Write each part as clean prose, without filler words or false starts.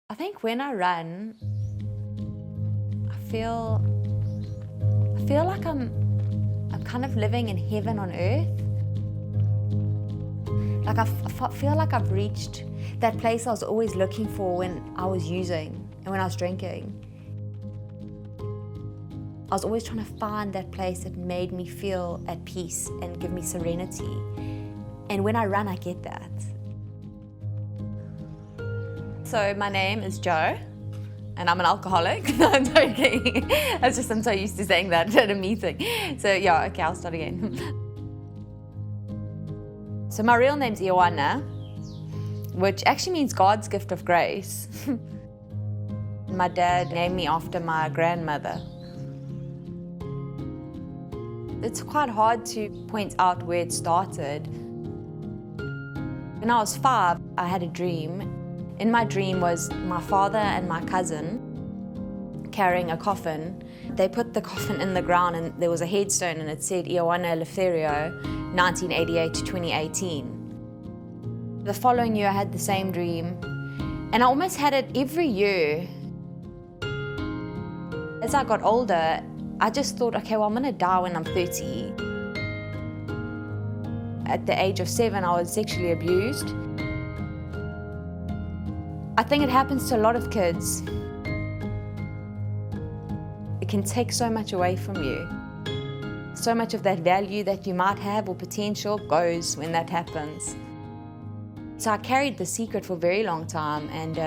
I think when I run, I feel like I'm kind of living in heaven on earth. Like I feel like I've reached that place I was always looking for when I was using and when I was drinking. I was always trying to find that place that made me feel at peace and give me serenity. And when I run, I get that. So my name is Jo, and I'm an alcoholic. No, I'm joking. I'm so used to saying that at a meeting. So yeah, okay, I'll start again. So my real name's Ioana, which actually means God's gift of grace. My dad named me after my grandmother. It's quite hard to point out where it started. When I was 5, I had a dream. In my dream was my father and my cousin carrying a coffin. They put the coffin in the ground and there was a headstone and it said Ioana Eleftherio, 1988 to 2018. The following year I had the same dream and I almost had it every year. As I got older, I just thought, okay, well, I'm gonna die when I'm 30. At the age of 7, I was sexually abused. I think it happens to a lot of kids. It can take so much away from you. So much of that value that you might have or potential goes when that happens. So I carried the secret for a very long time, and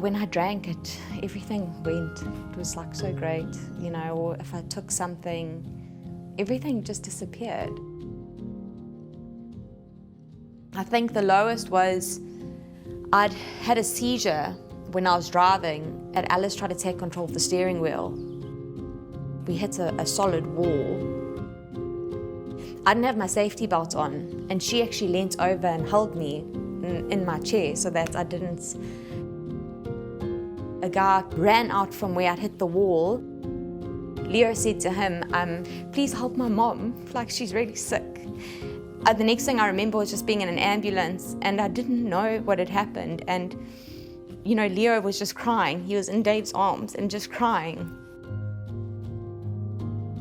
when I drank it, everything went. It was like so great, you know, or if I took something, everything just disappeared. I think the lowest was I'd had a seizure when I was driving and Alice tried to take control of the steering wheel. We hit a solid wall. I didn't have my safety belt on and she actually leant over and held me in my chair so that I didn't. A guy ran out from where I'd hit the wall. Leo said to him, please help my mom, like she's really sick. The next thing I remember was just being in an ambulance and I didn't know what had happened. And, you know, Leo was just crying. He was in Dave's arms and just crying.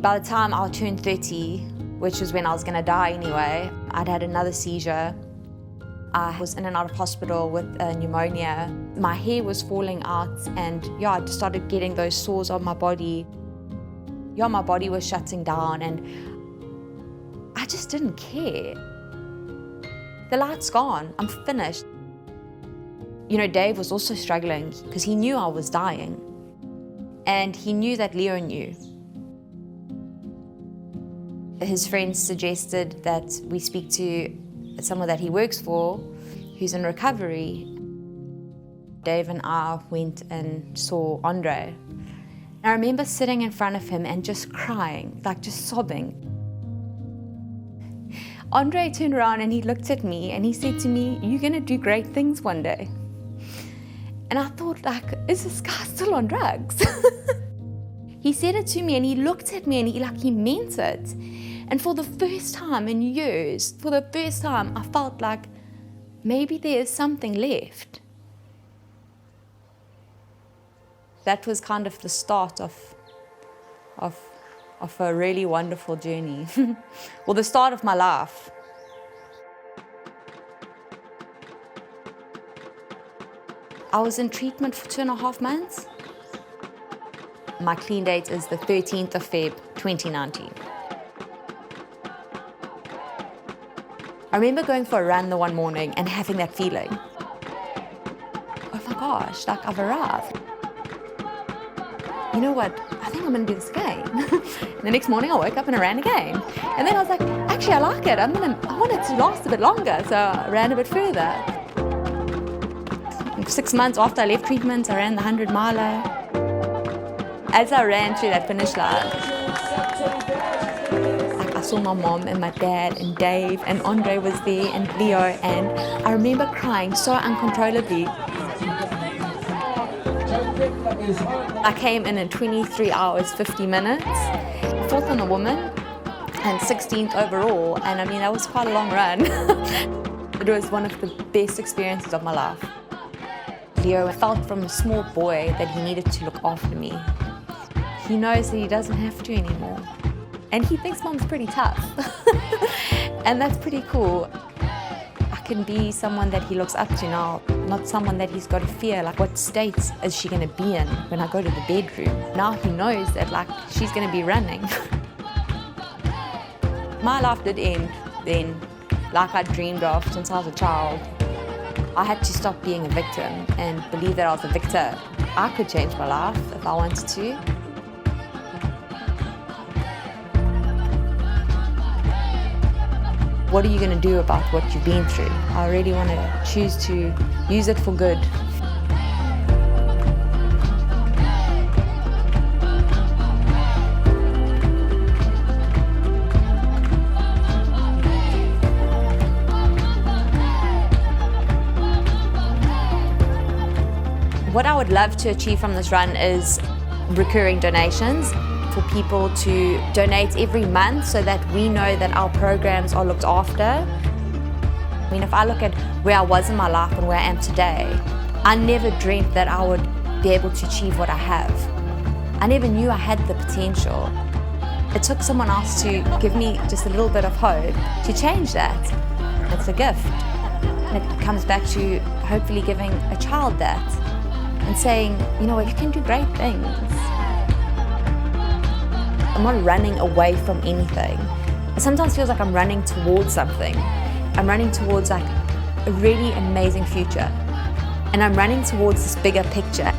By the time I turned 30, which was when I was gonna die anyway, I'd had another seizure. I was in and out of hospital with pneumonia. My hair was falling out and I just started getting those sores on my body. My body was shutting down and I just didn't care. The light's gone, I'm finished. You know, Dave was also struggling because he knew I was dying. And he knew that Leo knew. His friends suggested that we speak to someone that he works for who's in recovery. Dave and I went and saw Andre. And I remember sitting in front of him and just crying, like just sobbing. Andre turned around and he looked at me and he said to me, "You're gonna do great things one day." And I thought, like, is this guy still on drugs? He said it to me and he looked at me and he meant it. And for the first time in years, I felt like maybe there is something left. That was kind of the start of a really wonderful journey. Well, the start of my life. I was in treatment for 2.5 months. My clean date is the 13th of Feb, 2019. I remember going for a run the one morning and having that feeling. Oh my gosh, like I've arrived. You know what, I think I'm gonna do this again. And the next morning I woke up and I ran again. And then I was like, actually I like it, I want it to last a bit longer, so I ran a bit further. 6 months after I left treatment, I ran the 100-miler. As I ran through that finish line, I saw my mom and my dad and Dave and Andre was there and Leo, and I remember crying so uncontrollably. I came in 23 hours, 50 minutes, 4th on a woman and 16th overall, and I mean, that was quite a long run. It was one of the best experiences of my life. Leo felt from a small boy that he needed to look after me. He knows that he doesn't have to anymore. And he thinks mom's pretty tough. And that's pretty cool. I can be someone that he looks up to now, not someone that he's got to fear, like what state is she gonna be in when I go to the bedroom? Now he knows that like she's gonna be running. My life did end then, like I dreamed of since I was a child. I had to stop being a victim and believe that I was a victor. I could change my life if I wanted to. What are you going to do about what you've been through? I really want to choose to use it for good. What I would love to achieve from this run is recurring donations, for people to donate every month so that we know that our programs are looked after. I mean, if I look at where I was in my life and where I am today, I never dreamt that I would be able to achieve what I have. I never knew I had the potential. It took someone else to give me just a little bit of hope to change that. It's a gift. And it comes back to hopefully giving a child that and saying, you know what, you can do great things. I'm not running away from anything. It sometimes feels like I'm running towards something. I'm running towards like a really amazing future. And I'm running towards this bigger picture.